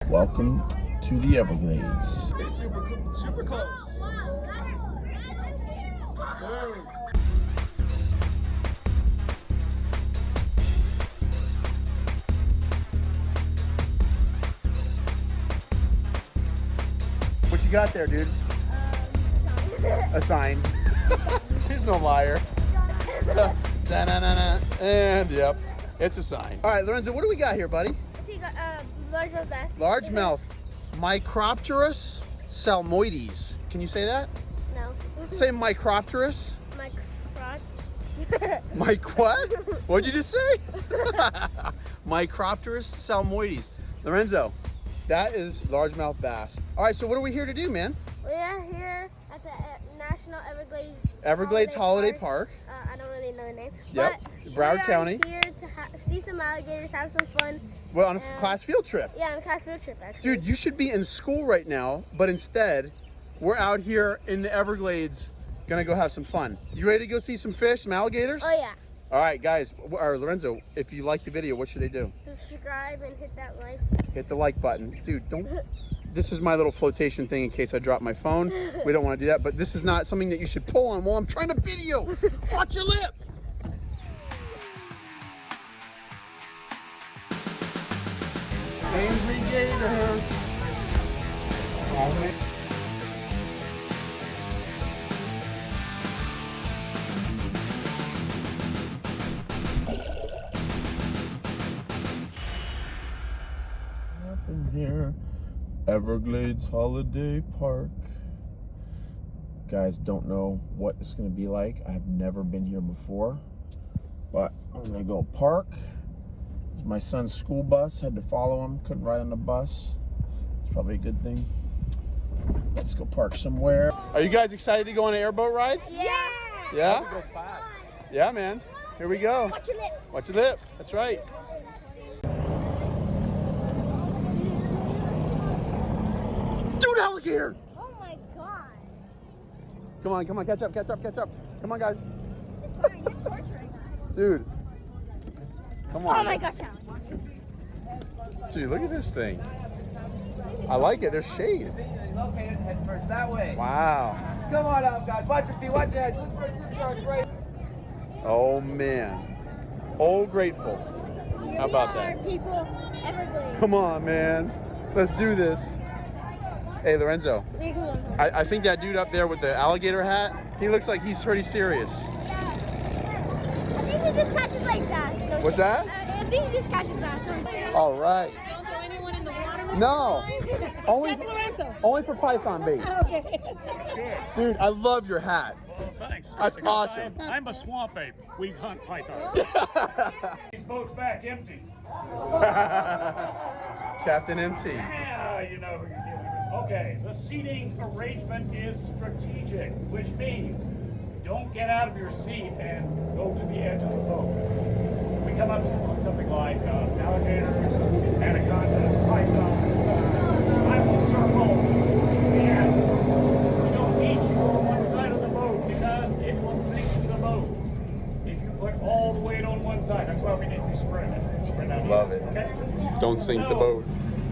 Welcome to the Everglades. It's super close. Dude. What you got there, dude? A sign. He's no liar. And yep, it's a sign. All right, Lorenzo, what do we got here, buddy? Largemouth bass. Largemouth Micropterus salmoides. Can you say that? No. Say Micropterus. Mike what? What'd you just say? Micropterus salmoides. Lorenzo, that is largemouth bass. All right, so what are we here to do, man? We are here at the National Everglades Holiday Park. I don't really know the name. Yep, But Broward County. We are here to see some alligators, have some fun. Well, on a class field trip. Yeah, on a class field trip, actually. Dude, you should be in school right now, but instead, we're out here in the Everglades, gonna go have some fun. You ready to go see some fish, some alligators? Oh, yeah. All right, guys, or Lorenzo, if you like the video, what should they do? Subscribe and hit that like. Hit the like button. Dude, don't. This is my little flotation thing in case I drop my phone. We don't want to do that, but this is not something that you should pull on while I'm trying to video. Watch your lip. Angry Gator. Oh, man. Up in here, Everglades Holiday Park. Guys, don't know what it's gonna be like. I've never been here before, but I'm gonna go park. My son's school bus, had to follow him, couldn't ride on the bus. It's probably a good thing. Let's go park somewhere. Are you guys excited to go on an airboat ride? Yeah. Yeah? Go fast. Yeah, man. Here we go. Watch your lip. Watch your lip. That's right. Dude, alligator! Oh, my God. Come on, catch up. Come on, guys. It's fine. You're torturing us. Dude. Come on. Oh, my gosh. Dude, look at this thing. I like it. There's shade. Located head first that way. Wow. Come on up, guys. Watch your feet, watch your heads. Look for a tip jar, it's right. Oh, man. Oh, grateful. How about that? People, Everglades. Come on, man. Let's do this. Hey, Lorenzo. I think that dude up there with the alligator hat, he looks like he's pretty serious. I think he just catches like bass. What's that? I think he just catches bass. All right. Don't throw anyone in the water. No. Only, Just Lorenzo. only for python bait. Okay. Dude, I love your hat. Thanks. That's Because awesome. I'm a swamp ape. We hunt pythons. These boats back empty. Captain MT. Yeah, you know who you're dealing with. Okay, the seating arrangement is strategic, which means don't get out of your seat and go to the edge of the boat. We come up with something like alligators, anacondas, pythons. I will circle the end. You don't need to go on one side of the boat because it will sink the boat if you put all the weight on one side. That's why we need to spread it. Spread out. Love it. Okay? Don't sink the So, boat.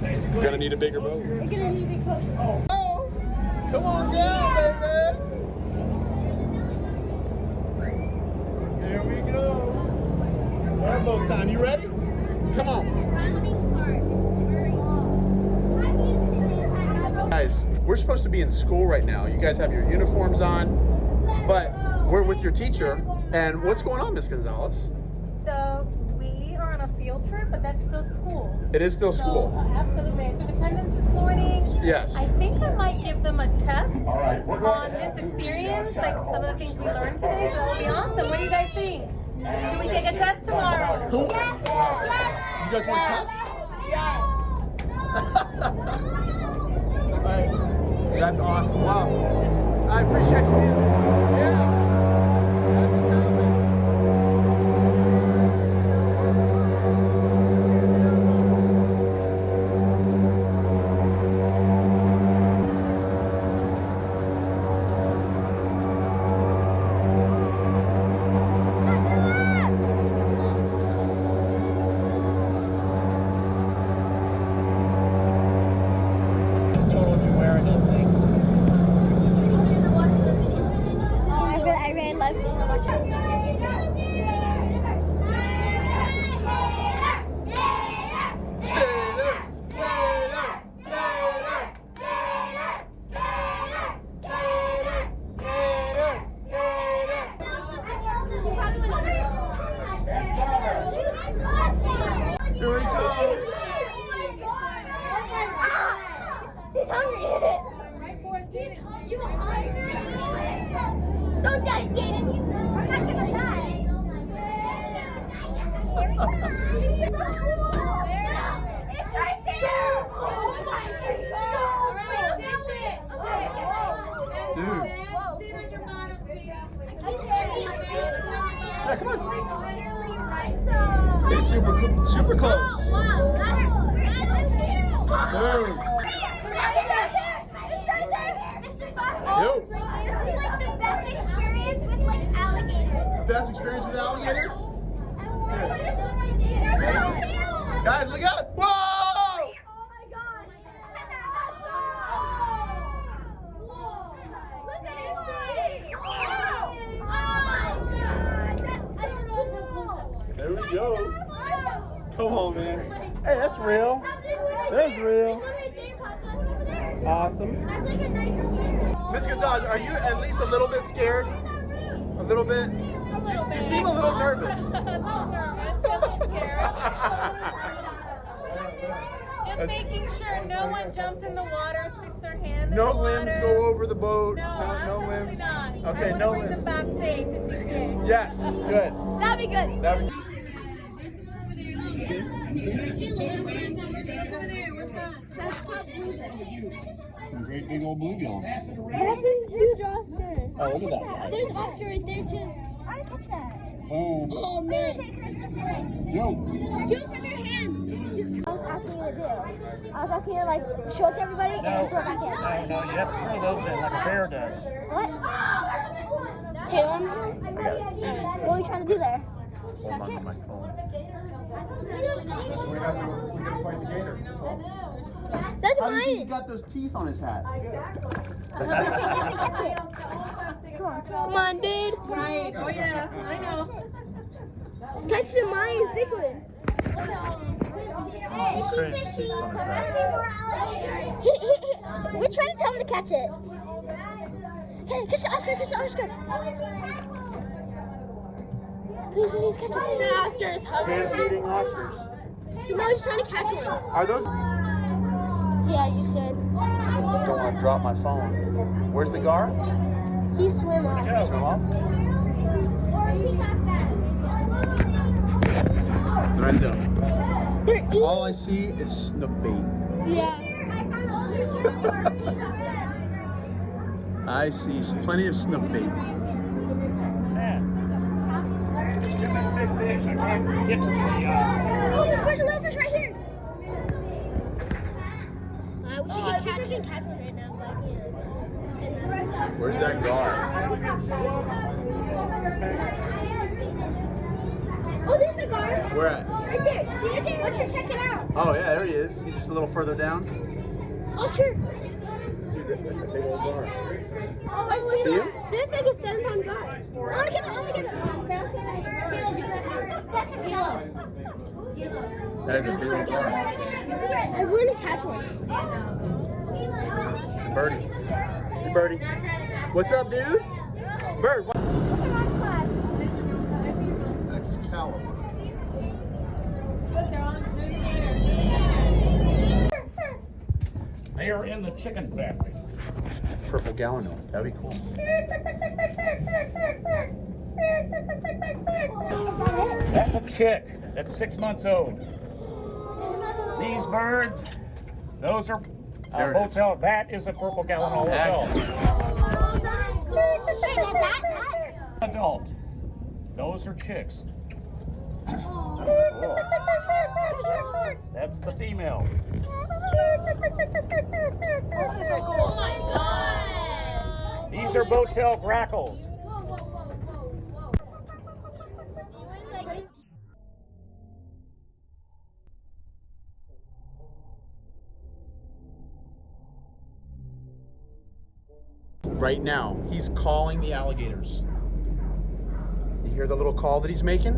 basically, We're gonna need a bigger boat. We're gonna need to be closer. Oh, come on down, baby. Here we go. Airboat time. You ready? Come on. Guys, we're supposed to be in school right now. You guys have your uniforms on, but we're with your teacher. And what's going on, Miss Gonzalez? So we are on a field trip, but that's still school. It is still school. So, absolutely. I took attendance this morning. Yes. I think I might give them a test right. on this experience, like some of the things we learned today. So it'll be awesome. What do you guys think? Should we take a test tomorrow? Who? Yes. You guys want tests? Yes. All right. That's awesome. Wow. I appreciate you being Yeah. That's happening. Super close. Oh, wow. That's cute. Dude. Yo. This is like the best experience with like alligators. Best experience with alligators? Guys, look out! Whoa! Oh my god! Look at it! Oh my god! There we go. Come on, man. Hey, that's real. That's real. Awesome. Miss Gonzalez, are you at least a little bit scared? A little bit? You seem a little nervous. A little nervous, a little scared. Just making sure no one jumps in the water, sticks their hand in No the water. limbs go over the boat. No, No absolutely limbs. not. Okay, I no bring limbs. them back safe to see you. Yes, good. That'd be good. That'd be some great big old bluegills. That's a huge Oscar. Oh, look at that guy. There's Oscar right there too. I want to catch that. Boom. Oh man. Yo. Give from your hand. I was asking you to do. I was asking you to like show it to everybody and then throw it back in. No, you have to throw those in like a bear does. What? Hey, what are you trying to do there? Hold on to my phone. We gotta fight the gator. That's all. That's How do you think he mine. got those teeth on his hat? Come on, dude. Right. Oh yeah, I know. Catch the mine, cichlid. Hey, Crazy fishy. teeth on his Gotta hat. be more alligators. We're trying to tell him to catch it. Hey, catch the Oscar, catch the Oscar. Please catch it. The Oscar is Hand feeding Oscars. No, he's trying to catch one. Are those? Yeah, you said. Don't want to drop my phone. Where's the gar? He swim off. Swim off? Right there. They're eating. All I see is snook bait. Yeah. I see plenty of snook bait. Too many big fish. I can't get to the. Oh, there's a little fish right here. We should get catch one right now. Where's that gar? Oh, there's the guard. Where at? Right there. See it there? Let's just check it out. Oh yeah, there he is. He's just a little further down. Oscar. Dude, that's a big old gar. Oh, See him? There's like a 7-pound guard. I want to get it. I want to get it. That's a kilo. That is a big old gar. I want to catch one. It's a birdie. Hey, birdie. What's up, dude? Bird. What? Excalibur. They are in the chicken family. Purple gallinule. That'd be cool. That's a chick. That's 6 months old. These birds, those are There it is. hotel. That is a purple gallinule adult. Those are chicks. That's the female. Oh my god. These are boattail grackles. Right now, he's calling the alligators. You hear the little call that he's making?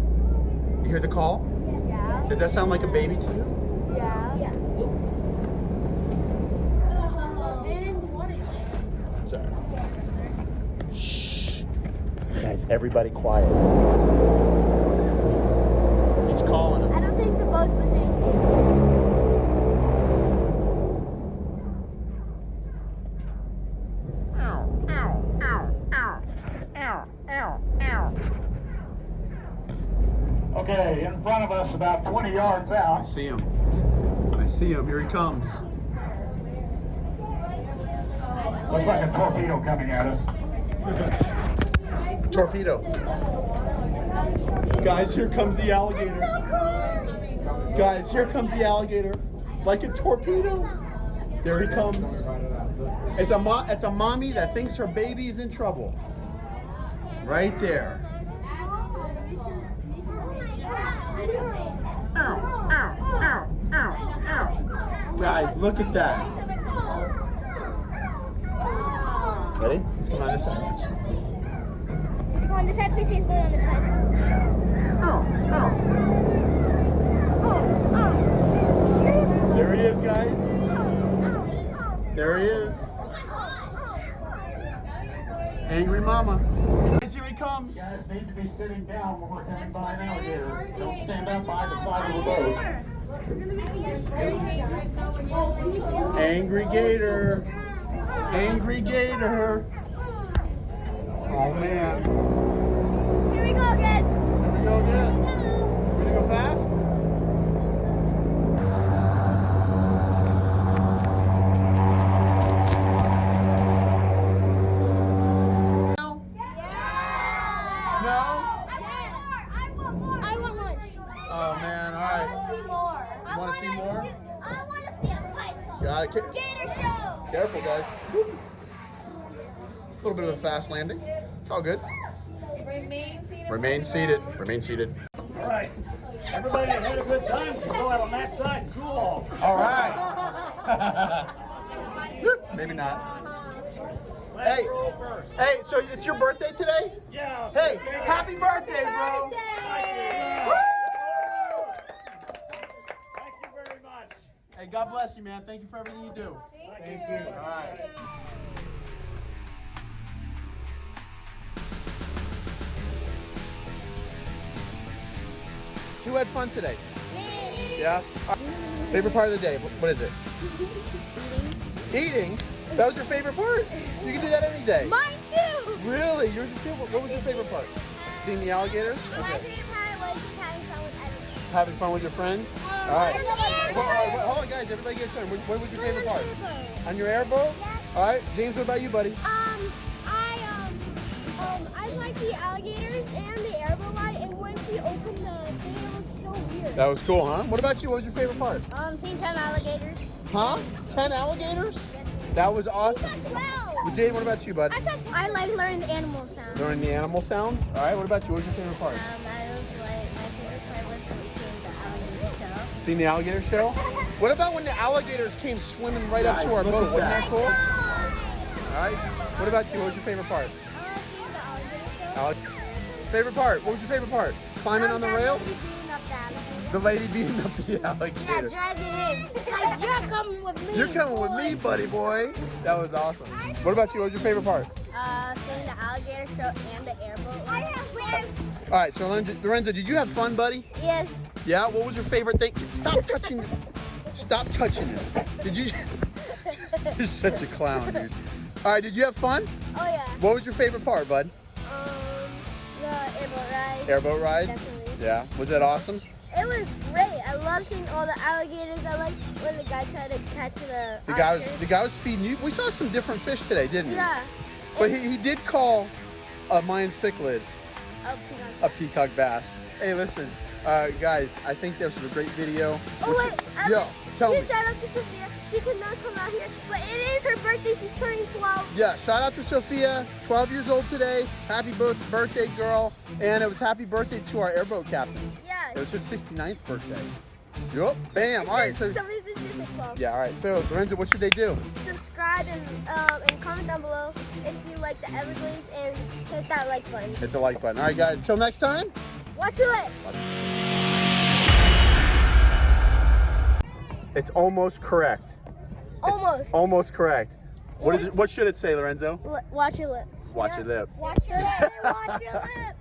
You hear the call? Yeah. Does that sound like a baby to you? Yeah. Yeah. Sorry. Shh. Guys, everybody quiet. He's calling I them. don't think the boat's listening to you. Okay, in front of us, about 20 yards I out. see him. I see him. Here he comes. Looks like a torpedo coming at us. Torpedo. Guys, here comes the alligator. So cool. Guys, here comes the alligator, like a torpedo. There he comes. It's a mommy that thinks her baby is in trouble. Right there. Ow, ow, ow, ow, ow. Guys, look at that. Ready? Let's come on this side. He's going on this side, please. He's going on this side. Ow, ow. There he is, guys. There he is. Angry mama. Guys, here he comes. You guys need to be sitting down when we're coming by an alligator. Don't stand up by the side of the boat. Angry gator. Angry gator. Oh man. Here we go again. Here we go again. We're gonna go fast? Gator show. Careful, guys. A little bit of a fast landing. It's all good. Remain seated. Remain seated. All right. Everybody had a good time. We'll go out on that side and cool off. All right. Maybe not. Hey, hey, so it's your birthday today? Yeah. Hey, happy birthday, bro. Woo! Thank you very much. Hey, God bless you, man. Thank you for everything you do. Thank you. All right. Who had fun today? Me. Yeah? Favorite part of the day? What is it? Eating? That was your favorite part? You can do that any day. Mine too. Really? Yours too? What was your favorite part? Seeing the alligators? My Okay. favorite part was having fun with everyone. Having fun with your friends? All right. Well, hold on, guys. Everybody get a turn. What was your favorite part? On your airboat? All right. James, what about you, buddy? I like the alligators and the airboat ride, and when she opened the thing, it was so weird. That was cool, huh? What about you? What was your favorite part? Seeing 10 alligators. Huh? 10 alligators? That was awesome. I saw 12. Well, Jade, what about you, bud? I like learning the animal sounds. Learning the animal sounds? All right. What about you? What was your favorite part? My favorite part was seeing the alligator show. Seeing the alligator show? What about when the alligators came swimming right up to our boat? Wasn't that cool? All right. What about you? What was your favorite part? Seeing the alligator show. Favorite part? What was your favorite part? Climbing on the rails? Beating up the alligator. The lady beating up the Yeah, alligator. dragging in. Like, you're coming with me. You're coming with me, buddy boy. That was awesome. What about you? What was your favorite part? Seeing the alligator show and the airboat. I have fun. All right, so Lorenzo, did you have fun, buddy? Yes. Yeah. What was your favorite thing? Stop touching it. Stop touching it. Did you? You're such a clown, dude. All right, did you have fun? Oh yeah. What was your favorite part, bud? The airboat ride. Airboat ride? Definitely. Yeah. Was that awesome? It was great. I love seeing all the alligators. I like when the guy tried to catch the The guy was feeding you. We saw some different fish today, didn't we? Yeah. But he did call a Mayan cichlid A a peacock bass. Hey, listen, guys, I think this was a great video. Oh wait. Yo, tell me. Shout out to Sophia. She could not come out here, but it is her birthday. She's turning 12. Yeah, shout out to Sophia, 12 years old today. Happy birthday, girl. And it was happy birthday to our airboat captain. Yeah. It was her 69th birthday. Yup. Bam. All right. So Somebody's just at 12. yeah. All right. So Lorenzo, what should they do? Subscribe and comment down below if you like the Everglades and hit that like button. Hit the like button. All right, guys. Until next time. Watch your lip. It's almost correct. Almost. Almost correct. What is it? What should it say, Lorenzo? Watch your lip. Watch your lip. Watch your lip. Watch your lip.